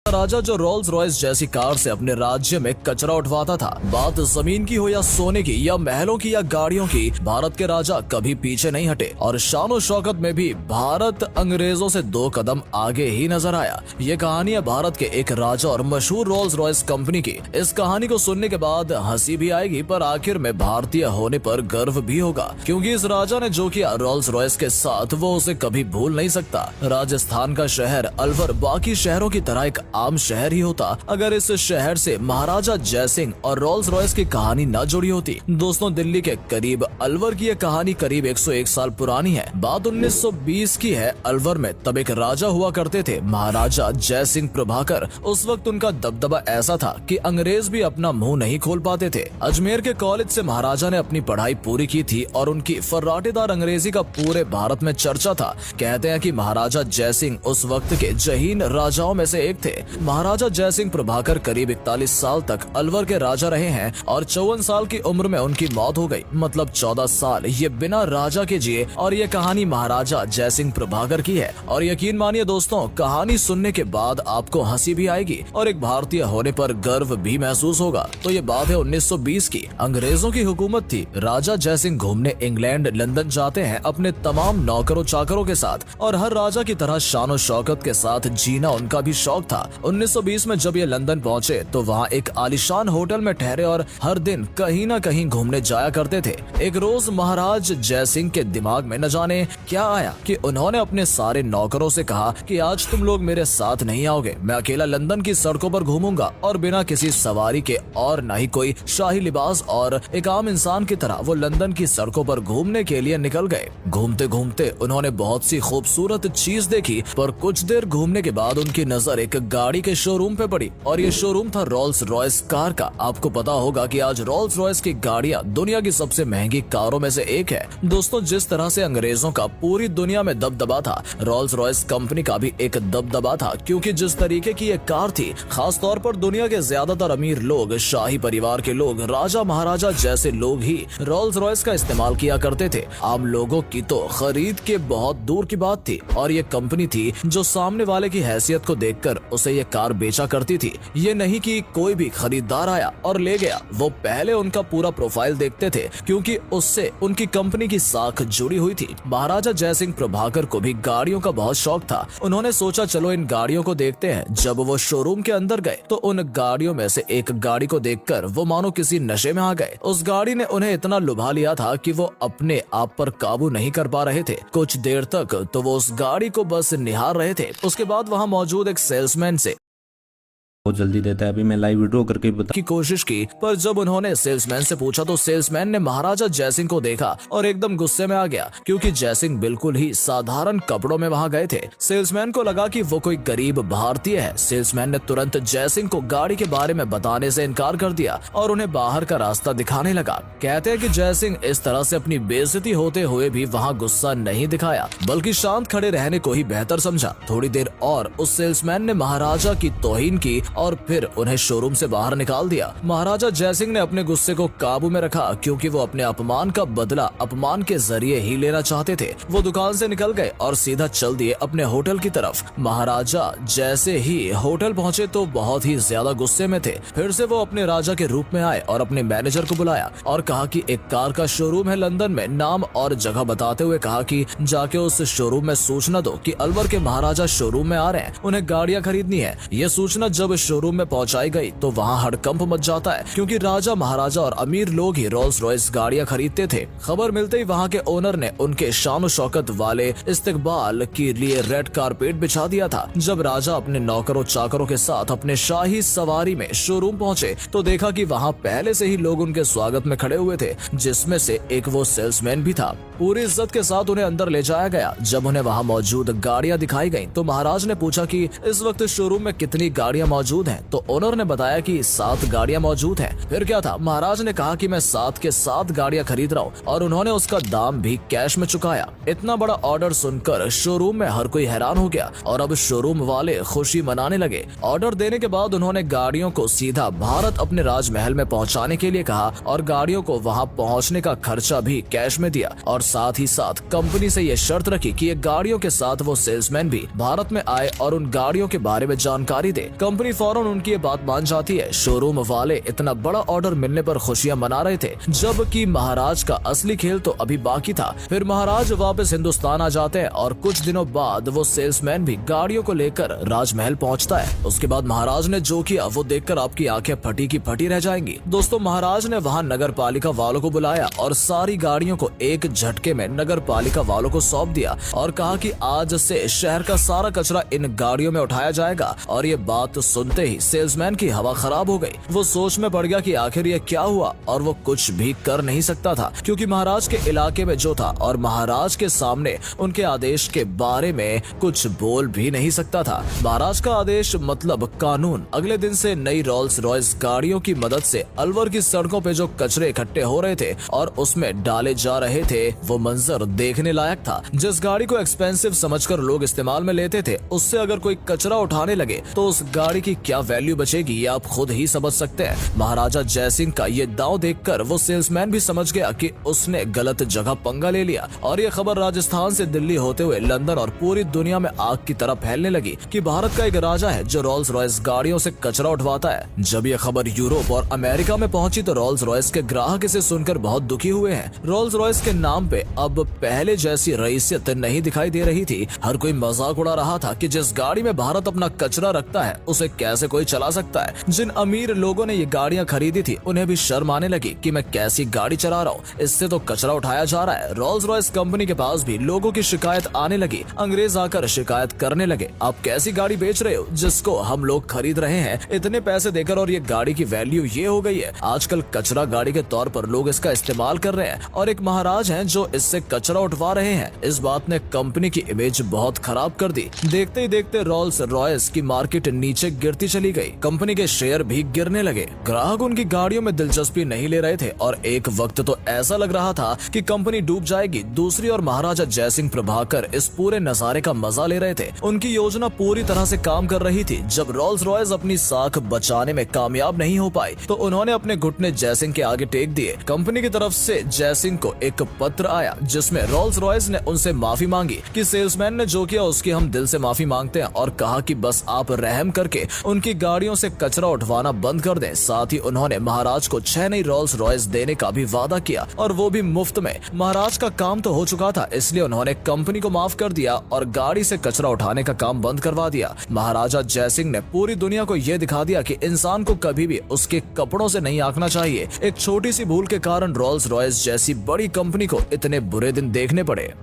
राजा जो Rolls Royce जैसी car से अपने राज्य में कचरा उठवाता था, बात जमीन की हो या सोने की या महलों की या गाड़ियों की, भारत के राजा कभी पीछे नहीं हटे और शान शौकत में भी भारत अंग्रेजों से 2 कदम आगे ही नजर आया। ये कहानी है भारत के एक राजा और मशहूर रोल्स रॉयस कंपनी की। इस कहानी को सुनने के बाद हंसी भी आएगी, पर आखिर में भारतीय होने पर गर्व भी होगा, क्योंकि इस राजा ने जो किया रोल्स रॉयस के साथ वो उसे कभी भूल नहीं सकता। राजस्थान का शहर अलवर बाकी शहरों की तरह एक आम शहर ही होता अगर इस शहर से महाराजा जयसिंह और रोल्स रॉयस की कहानी न जुड़ी होती। दोस्तों, दिल्ली के करीब अलवर की यह कहानी करीब 101 साल पुरानी है। बात 1920 की है। अलवर में तब एक राजा हुआ करते थे, महाराजा जयसिंह प्रभाकर। उस वक्त उनका दबदबा ऐसा था कि अंग्रेज भी अपना मुंह नहीं खोल पाते थे। अजमेर के कॉलेज से महाराजा ने अपनी पढ़ाई पूरी की थी और उनकी फर्राटेदार अंग्रेजी का पूरे भारत में चर्चा था। कहते हैं कि महाराजा जयसिंह उस वक्त के जहीन राजाओं में से एक थे। महाराजा जयसिंह प्रभाकर करीब 41 साल तक अलवर के राजा रहे हैं और 54 साल की उम्र में उनकी मौत हो गई। मतलब 14 साल ये बिना राजा के जिए। और ये कहानी महाराजा जयसिंह प्रभाकर की है। और यकीन मानिए दोस्तों, कहानी सुनने के बाद आपको हंसी भी आएगी और एक भारतीय होने पर गर्व भी महसूस होगा। तो ये बात है 1920 की। अंग्रेजों की हुकूमत थी। राजा जयसिंह घूमने इंग्लैंड लंदन जाते हैं अपने तमाम नौकरों चाकरों के साथ, और हर राजा की तरह शान शौकत के साथ जीना उनका भी शौक था। 1920 में जब ये लंदन पहुंचे तो वहाँ एक आलीशान होटल में ठहरे और हर दिन कहीं न कहीं घूमने जाया करते थे। एक रोज महाराज जयसिंह के दिमाग में न जाने क्या आया कि उन्होंने अपने सारे नौकरों से कहा कि आज तुम लोग मेरे साथ नहीं आओगे, मैं अकेला लंदन की सड़कों पर घूमूंगा। और बिना किसी सवारी के और न ही कोई शाही लिबास और एक आम इंसान की तरह वो लंदन की सड़कों पर घूमने के लिए निकल गए। घूमते घूमते उन्होंने बहुत सी खूबसूरत चीज देखी, पर कुछ देर घूमने के बाद उनकी नजर एक गाड़ी के शोरूम पे पड़ी और ये शोरूम था रोल्स रॉयस कार का। आपको पता होगा कि आज रोल्स रॉयस की गाड़ियां दुनिया की सबसे महंगी कारों में से एक है। दोस्तों, जिस तरह से अंग्रेजों का पूरी दुनिया में दबदबा था, रोल्स रॉयस कंपनी का भी एक दबदबा था, क्योंकि जिस तरीके की ये कार थी, खास तौर पर दुनिया के ज्यादातर अमीर लोग, शाही परिवार के लोग, राजा महाराजा जैसे लोग ही रोल्स रॉयस का इस्तेमाल किया करते थे। आम लोगों की तो खरीद के बहुत दूर की बात थी। और ये कंपनी थी जो सामने वाले की हैसियत को देखकर उसे ये कार बेचा करती थी। ये नहीं कि कोई भी खरीदार आया और ले गया, वो पहले उनका पूरा प्रोफाइल देखते थे, क्योंकि उससे उनकी कंपनी की साख जुड़ी हुई थी। महाराजा जयसिंह प्रभाकर को भी गाड़ियों का बहुत शौक था। उन्होंने सोचा चलो इन गाड़ियों को देखते हैं। जब वो शोरूम के अंदर गए तो उन गाड़ियों में से एक गाड़ी को देखकर वो मानो किसी नशे में आ गए। उस गाड़ी ने उन्हें इतना लुभा लिया था कि वो अपने आप पर काबू नहीं कर पा रहे थे। कुछ देर तक तो वो उस गाड़ी को बस निहार रहे थे। उसके बाद वहाँ मौजूद एक सेल्समैन से बहुत जल्दी देता है। अभी मैं लाइव विड्रॉ करके बता की कोशिश की, पर जब उन्होंने सेल्समैन से पूछा तो सेल्समैन ने महाराजा जयसिंह को देखा और एकदम गुस्से में आ गया, क्योंकि जयसिंह बिल्कुल ही साधारण कपड़ों में वहां गए थे। सेल्समैन को लगा कि वो कोई गरीब भारतीय है। सेल्समैन ने तुरंत जयसिंह को गाड़ी के बारे में बताने से इनकार कर दिया और उन्हें बाहर का रास्ता दिखाने लगा। कहते हैं कि जयसिंह इस तरह से अपनी बेइज्जती होते हुए भी वहाँ गुस्सा नहीं दिखाया, बल्कि शांत खड़े रहने को ही बेहतर समझा। थोड़ी देर और उस सेल्समैन ने महाराजा की तौहीन की और फिर उन्हें शोरूम से बाहर निकाल दिया। महाराजा जयसिंह ने अपने गुस्से को काबू में रखा, क्योंकि वो अपने अपमान का बदला अपमान के जरिए ही लेना चाहते थे। वो दुकान से निकल गए और सीधा चल दिए अपने होटल की तरफ। महाराजा जैसे ही होटल पहुंचे तो बहुत ही ज्यादा गुस्से में थे। फिर से वो अपने राजा के रूप में आए और अपने मैनेजर को बुलाया और कहा कि एक कार का शोरूम है लंदन में। नाम और जगह बताते हुए कहा कि जाके उस शोरूम में सूचना दो कि अलवर के महाराजा शोरूम में आ रहे हैं, उन्हें गाड़ियां खरीदनी है। ये सूचना जब शोरूम में पहुंचाई गई तो वहां हड़कंप मच जाता है, क्योंकि राजा महाराजा और अमीर लोग ही रोल्स रॉयस गाड़ियां खरीदते थे। खबर मिलते ही वहां के ओनर ने उनके शान शौकत वाले इस्तकबाल के लिए रेड कारपेट बिछा दिया था। जब राजा अपने नौकरों चाकरों के साथ अपने शाही सवारी में शोरूम पहुंचे तो देखा कि वहां पहले से ही लोग उनके स्वागत में खड़े हुए थे, जिसमें से एक वो सेल्समैन भी था। पूरी इज्जत के साथ उन्हें अंदर ले जाया गया। जब उन्हें वहां मौजूद गाड़ियां दिखाई गयी तो महाराज ने पूछा कि इस वक्त शोरूम में कितनी गाड़ियां मौजूद मौजूद हैं? तो ओनर ने बताया कि 7 गाड़ियां मौजूद हैं। फिर क्या था, महाराज ने कहा कि मैं 7 के 7 गाड़ियां खरीद रहा हूँ और उन्होंने उसका दाम भी कैश में चुकाया। इतना बड़ा ऑर्डर सुनकर शोरूम में हर कोई हैरान हो गया और अब शोरूम वाले खुशी मनाने लगे। ऑर्डर देने के बाद उन्होंने गाड़ियों को सीधा भारत अपने राजमहल में पहुंचाने के लिए कहा और गाड़ियों को वहां पहुंचने का खर्चा भी कैश में दिया और साथ ही साथ कंपनी से ये शर्त रखी कि ये गाड़ियों के साथ वो सेल्समैन भी भारत में आए और उन गाड़ियों के बारे में जानकारी दे। कंपनी फौरन उनकी ये बात मान जाती है। शोरूम वाले इतना बड़ा ऑर्डर मिलने पर खुशियां मना रहे थे, जबकि महाराज का असली खेल तो अभी बाकी था। फिर महाराज वापस हिंदुस्तान आ जाते हैं और कुछ दिनों बाद वो सेल्समैन भी गाड़ियों को लेकर राजमहल पहुंचता है। उसके बाद महाराज ने जो किया वो देखकर आपकी आंखें फटी की फटी रह जाएंगी। दोस्तों, महाराज ने वहां नगर पालिका वालों को बुलाया और सारी गाड़ियों को एक झटके में नगर पालिका वालों को सौंप दिया और कहा कि आज से शहर का सारा कचरा इन गाड़ियों में उठाया जाएगा। और ये बात सुनते ही सेल्समैन की हवा खराब हो गई। वो सोच में पड़ गया कि आखिर ये क्या हुआ और वो कुछ भी कर नहीं सकता था क्योंकि महाराज के इलाके में जो था और महाराज के सामने उनके आदेश के बारे में कुछ बोल भी नहीं सकता था। महाराज का आदेश मतलब कानून। अगले दिन से नई रोल्स रॉयस गाड़ियों की मदद से अलवर की सड़कों पे जो कचरे इकट्ठे हो रहे थे और उसमें डाले जा रहे थे, वो मंजर देखने लायक था। जिस गाड़ी को एक्सपेंसिव समझकर लोग इस्तेमाल में लेते थे, उससे अगर कोई कचरा उठाने लगे तो उस गाड़ी की क्या वैल्यू बचेगी, ये आप खुद ही समझ सकते हैं। महाराजा जयसिंह का ये दांव देखकर वो सेल्समैन भी समझ गया कि उसने गलत जगह पंगा ले लिया और ये खबर राजस्थान से दिल्ली होते हुए लंदन और पूरी दुनिया में आग की तरह फैलने लगी कि भारत का एक राजा है जो रोल्स रॉयस गाड़ियों से कचरा उठवाता है। जब ये खबर यूरोप और अमेरिका में पहुंची तो रोल्स रॉयस के ग्राहक इसे सुनकर बहुत दुखी हुए हैं। रोल्स रॉयस के नाम पे अब पहले जैसी रईसियत नहीं दिखाई दे रही थी। हर कोई मजाक उड़ा रहा था कि जिस गाड़ी में भारत अपना कचरा रखता है उसे कैसे कोई चला सकता है। जिन अमीर लोगों ने ये गाड़ियां खरीदी थी उन्हें भी शर्म आने लगी कि मैं कैसी गाड़ी चला रहा हूँ, इससे तो कचरा उठाया जा रहा है। रोल्स रॉयस कंपनी के पास भी लोगों की शिकायत आने लगी। अंग्रेज आकर शिकायत करने लगे, आप कैसी गाड़ी बेच रहे हो जिसको हम लोग खरीद रहे हैं इतने पैसे देकर और ये गाड़ी की वैल्यू ये हो गई है। आजकल कचरा गाड़ी के तौर पर लोग इसका इस्तेमाल कर रहे हैं और एक महाराज हैं जो इससे कचरा उठवा रहे हैं। इस बात ने कंपनी की इमेज बहुत खराब कर दी। देखते ही देखते रोल्स रॉयस की मार्केट नीचे गिरती चली गई। कंपनी के शेयर भी गिरने लगे। ग्राहक उनकी गाड़ियों में दिलचस्पी नहीं ले रहे थे और एक वक्त तो ऐसा लग रहा था कि कंपनी डूब जाएगी। दूसरी ओर महाराजा जयसिंह प्रभाकर इस पूरे नजारे का मजा ले रहे थे। उनकी योजना पूरी तरह से काम कर रही थी। जब रोल्स रॉयस अपनी साख बचाने में कामयाब नहीं हो पाई तो उन्होंने अपने घुटने जयसिंह के आगे टेक दिए। कंपनी की तरफ से जयसिंह को एक पत्र आया जिसमें रोल्स रॉयस ने उनसे माफी मांगी कि सेल्समैन ने जो किया उसकी हम दिल से माफी मांगते हैं और कहा कि बस आप रहम करके उनकी गाड़ियों से कचरा उठवाना बंद कर दें। साथ ही उन्होंने महाराज को 6 नई रोल्स रॉयस देने का भी वादा किया और वो भी मुफ्त में। महाराज का काम तो हो चुका था, इसलिए उन्होंने कंपनी को माफ कर दिया और गाड़ी से कचरा उठाने का काम बंद करवा दिया। महाराजा जयसिंह ने पूरी दुनिया को ये दिखा दिया कि इंसान को कभी भी उसके कपड़ों से नहीं आंकना चाहिए। एक छोटी सी भूल के कारण रोल्स रॉयस जैसी बड़ी कंपनी को इतने बुरे दिन देखने पड़े।